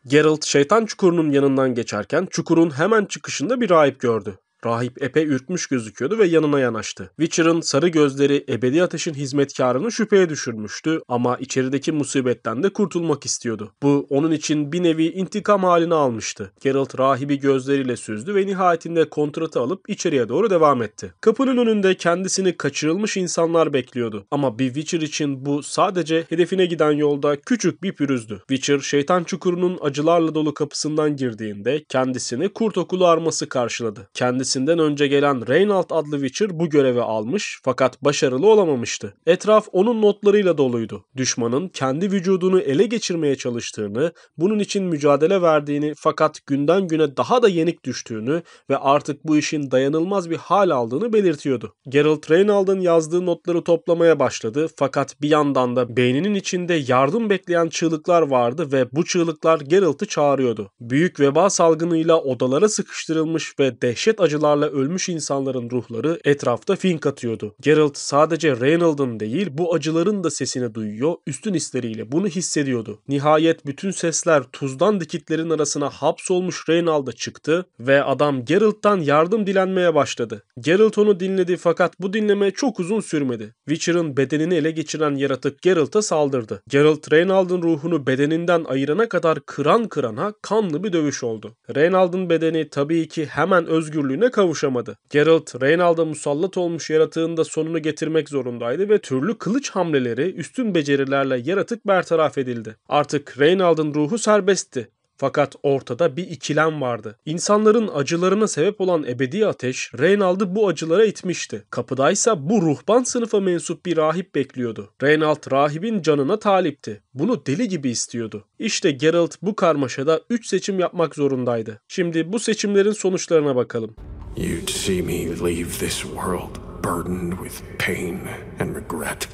Geralt şeytan çukurunun yanından geçerken çukurun hemen çıkışında bir rahip gördü. Rahip epey ürkmüş gözüküyordu ve yanına yanaştı. Witcher'ın sarı gözleri ebedi ateşin hizmetkarını şüpheye düşürmüştü ama içerideki musibetten de kurtulmak istiyordu. Bu onun için bir nevi intikam halini almıştı. Geralt rahibi gözleriyle süzdü ve nihayetinde kontratı alıp içeriye doğru devam etti. Kapının önünde kendisini kaçırılmış insanlar bekliyordu. Ama bir Witcher için bu sadece hedefine giden yolda küçük bir pürüzdü. Witcher şeytan çukurunun acılarla dolu kapısından girdiğinde kendisini kurt okulu arması karşıladı. Kendisinden önce gelen Reinald adlı Witcher bu görevi almış fakat başarılı olamamıştı. Etraf onun notlarıyla doluydu. Düşmanın kendi vücudunu ele geçirmeye çalıştığını, bunun için mücadele verdiğini fakat günden güne daha da yenik düştüğünü ve artık bu işin dayanılmaz bir hal aldığını belirtiyordu. Geralt Reinald'ın yazdığı notları toplamaya başladı fakat bir yandan da beyninin içinde yardım bekleyen çığlıklar vardı ve bu çığlıklar Geralt'ı çağırıyordu. Büyük veba salgınıyla odalara sıkıştırılmış ve dehşet acılarla ölmüş insanların ruhları etrafta fink atıyordu. Geralt sadece Reinald'ın değil bu acıların da sesini duyuyor, üstün hisleriyle bunu hissediyordu. Nihayet bütün sesler tuzdan dikitlerin arasına hapsolmuş Reinald'a çıktı ve adam Geralt'tan yardım dilenmeye başladı. Geralt onu dinledi fakat bu dinleme çok uzun sürmedi. Witcher'ın bedenini ele geçiren yaratık Geralt'a saldırdı. Geralt Reinald'ın ruhunu bedeninden ayırana kadar kıran kırana kanlı bir dövüş oldu. Reinald'ın bedeni tabii ki hemen özgürlüğüne kavuşamadı. Geralt, Reinald'a musallat olmuş yaratığın da sonunu getirmek zorundaydı ve türlü kılıç hamleleri üstün becerilerle yaratık bertaraf edildi. Artık Reinald'ın ruhu serbestti. Fakat ortada bir ikilem vardı. İnsanların acılarına sebep olan ebedi ateş Reinald'ı bu acılara itmişti. Kapıdaysa bu ruhban sınıfa mensup bir rahip bekliyordu. Reinald rahibin canına talipti. Bunu deli gibi istiyordu. İşte Geralt bu karmaşada 3 seçim yapmak zorundaydı. Şimdi bu seçimlerin sonuçlarına bakalım. You'd see me leave this world burdened with pain and regret.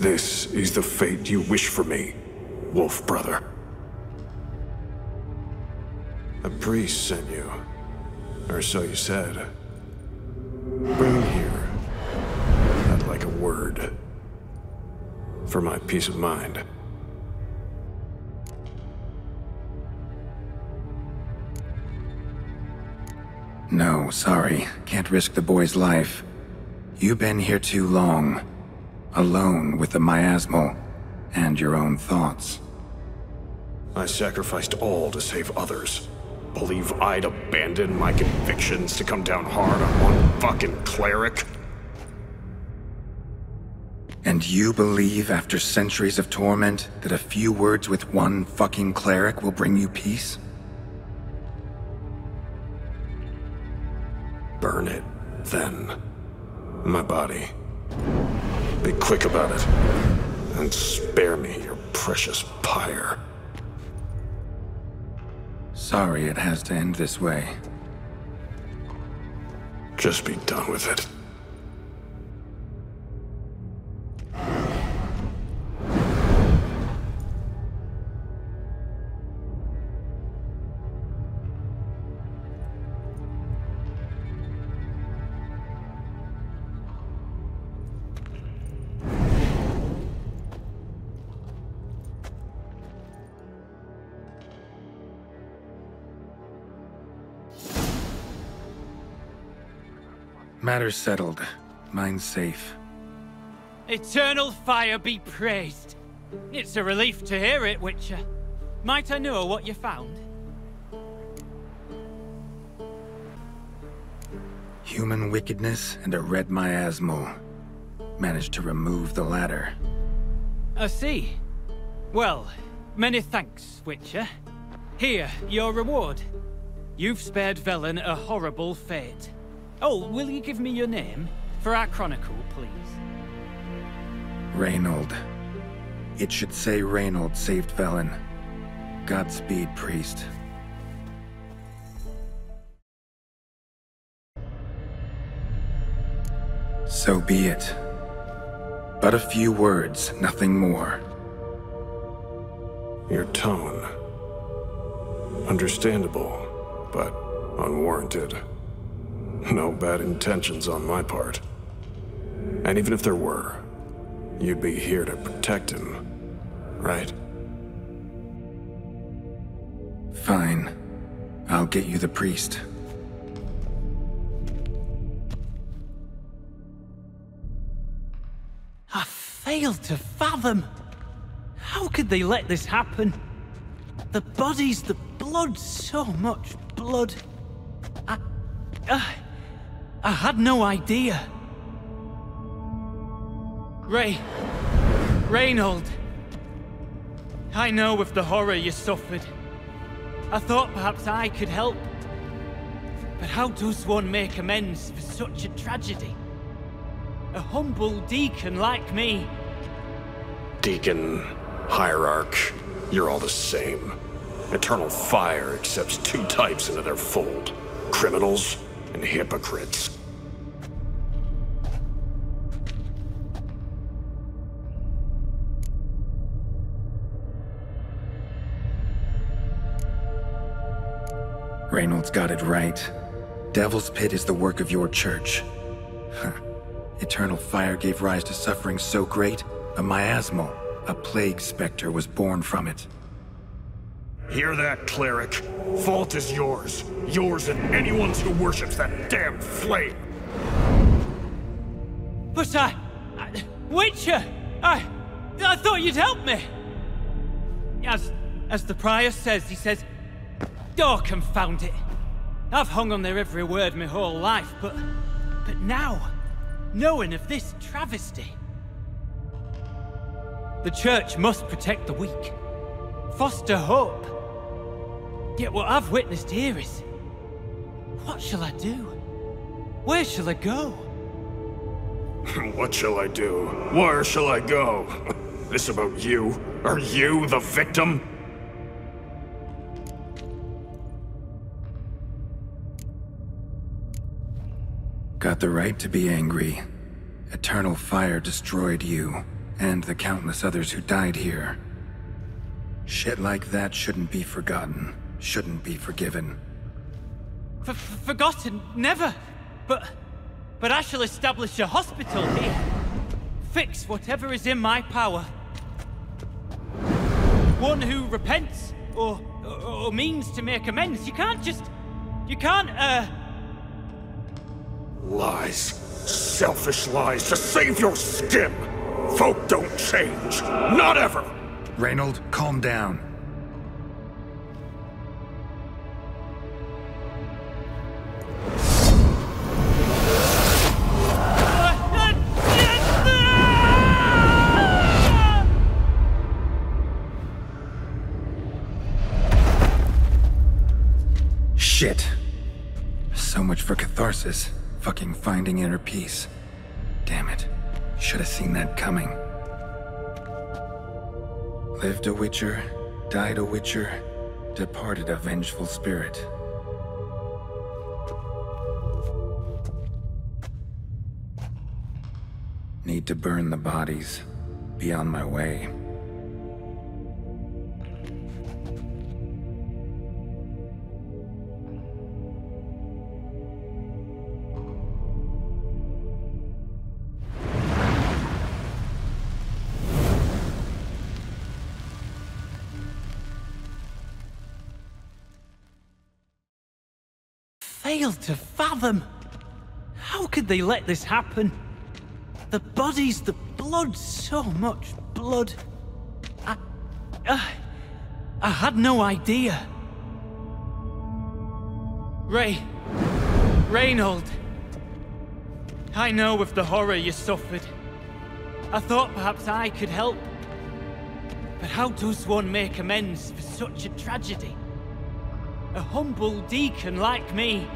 This is the fate you wish for me, wolf brother. A priest sent you, or so you said. Bring him here. I'd like a word. For my peace of mind. No, sorry. Can't risk the boy's life. You've been here too long. Alone with the miasmal and your own thoughts. I sacrificed all to save others. Believe I'd abandon my convictions to come down hard on one fucking cleric? And you believe after centuries of torment that a few words with one fucking cleric will bring you peace? Burn it, then. My body. Be quick about it. And spare me your precious pyre. Sorry it has to end this way. Just be done with it. Matters settled. Mine's safe. Eternal fire be praised. It's a relief to hear it, Witcher. Might I know what you found? Human wickedness and a red miasmal. Managed to remove the latter. I see. Well, many thanks, Witcher. Here, your reward. You've spared Velen a horrible fate. Oh, will you give me your name? For our chronicle, please. Reynold. It should say Reynold saved Velen. Godspeed, priest. So be it. But a few words, nothing more. Your tone. Understandable, but unwarranted. No bad intentions on my part. And even if there were, you'd be here to protect him, right? Fine. I'll get you the priest. I fail to fathom. How could they let this happen? The bodies, the blood, so much blood. I had no idea. Reynold. I know of the horror you suffered. I thought perhaps I could help. But how does one make amends for such a tragedy? A humble deacon like me. Deacon, hierarch, you're all the same. Eternal fire accepts two types into their fold. Criminals and hypocrites. Reynolds got it right. Devil's Pit is the work of your church. Eternal fire gave rise to suffering so great, a miasmal, a plague specter was born from it. Hear that, cleric? Fault is yours. Yours and anyone's who worships that damn flame. But Witcher! I thought you'd help me! As the prior says, he says, oh, confound it. I've hung on their every word my whole life, but now, knowing of this travesty. The church must protect the weak, foster hope. Yet what I've witnessed here is, what shall I do? Where shall I go? What shall I do? Where shall I go? This about you? Are you the victim? Got the right to be angry. Eternal fire destroyed you, and the countless others who died here. Shit like that shouldn't be forgotten, shouldn't be forgiven. Forgotten? Never! But I shall establish a hospital here. Fix whatever is in my power. One who repents, or means to make amends. You can't, Lies. Selfish lies to save your skin. Folk don't change. Not ever. Reynold, calm down. Shit. So much for catharsis. Fucking finding inner peace. Damn it. Should have seen that coming. Lived a witcher, died a witcher, departed a vengeful spirit. Need to burn the bodies. Be on my way. Fail to fathom. How could they let this happen? The bodies, the blood, so much blood. I had no idea. Reynold. I know of the horror you suffered. I thought perhaps I could help. But how does one make amends for such a tragedy? A humble deacon like me.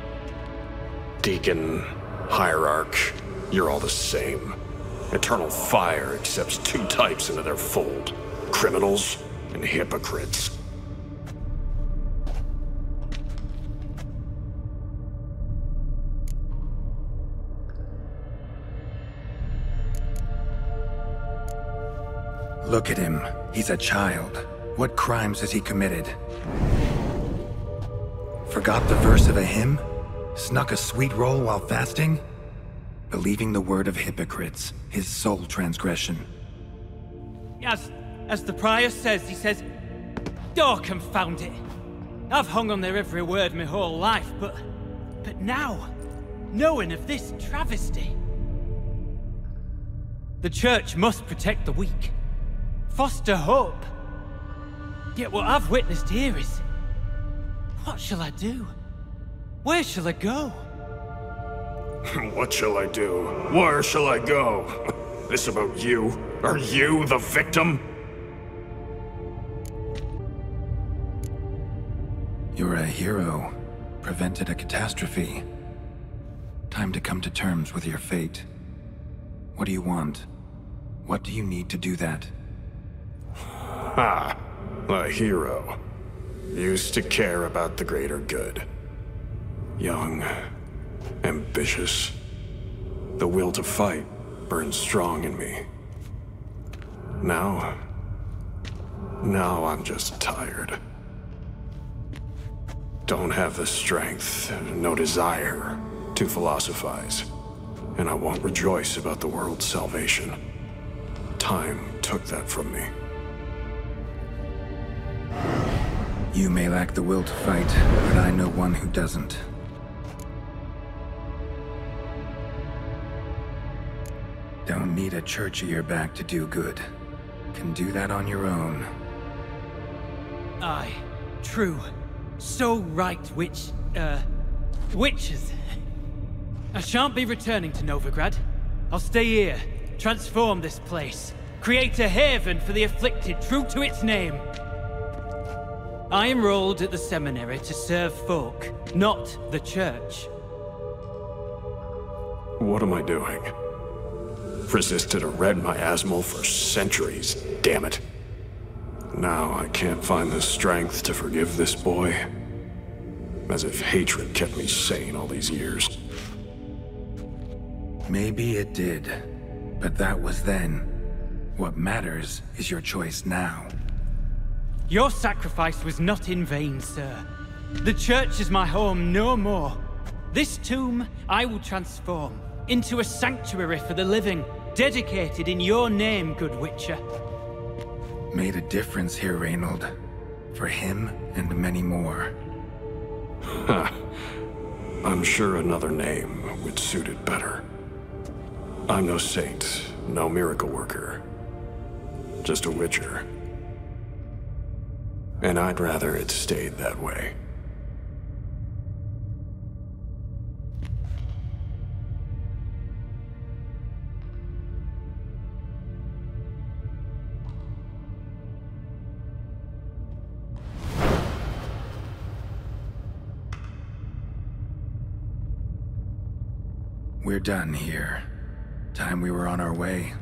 Deacon, hierarch, you're all the same. Eternal fire accepts two types into their fold. Criminals and hypocrites. Look at him. He's a child. What crimes has he committed? Forgot the verse of a hymn? Snuck a sweet roll while fasting? Believing the word of hypocrites, his sole transgression. As the prior says, he says, oh, confound it. I've hung on their every word my whole life, but now, knowing of this travesty, the church must protect the weak, foster hope. Yet what I've witnessed here is, what shall I do? Where shall I go? What shall I do? Where shall I go? This about you? Are you the victim? You're a hero. Prevented a catastrophe. Time to come to terms with your fate. What do you want? What do you need to do that? Ha! A hero. Used to care about the greater good. Young. Ambitious. The will to fight burns strong in me. Now I'm just tired. Don't have the strength, no desire to philosophize, and I won't rejoice about the world's salvation. Time took that from me. You may lack the will to fight, but I know one who doesn't. Don't need a church at your back to do good. Can do that on your own. Aye, true. So right, witches. I shan't be returning to Novigrad. I'll stay here, transform this place, create a haven for the afflicted, true to its name. I enrolled at the seminary to serve folk, not the church. What am I doing? Resisted a red miasmal for centuries, damn it. Now I can't find the strength to forgive this boy. As if hatred kept me sane all these years. Maybe it did, but that was then. What matters is your choice now. Your sacrifice was not in vain, sir. The church is my home no more. This tomb I will transform into a sanctuary for the living, dedicated in your name, good Witcher. Made a difference here, Reynold. For him and many more. I'm sure another name would suit it better. I'm no saint, no miracle worker. Just a Witcher. And I'd rather it stayed that way. We're done here. Time we were on our way.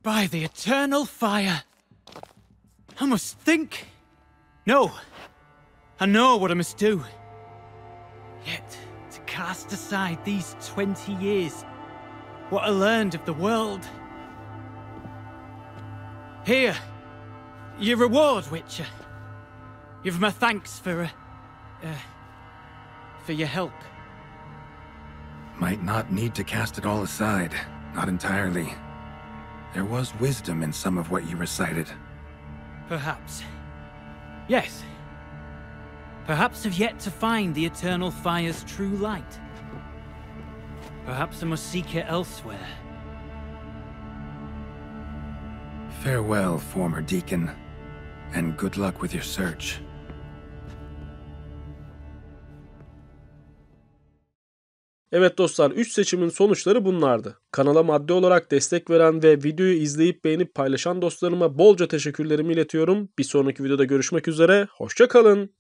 By the eternal fire! I must think. No, I know what I must do. Yet, to cast aside these 20 years, what I learned of the world. Here, your reward, Witcher. You've my thanks for your help. Might not need to cast it all aside. Not entirely. There was wisdom in some of what you recited. Perhaps. Yes. Perhaps I've yet to find the eternal fire's true light. Perhaps I must seek it elsewhere. Farewell, former deacon, and good luck with your search. Evet dostlar, 3 seçimin sonuçları bunlardı. Kanala maddi olarak destek veren ve videoyu izleyip beğenip paylaşan dostlarıma bolca teşekkürlerimi iletiyorum. Bir sonraki videoda görüşmek üzere, hoşça kalın.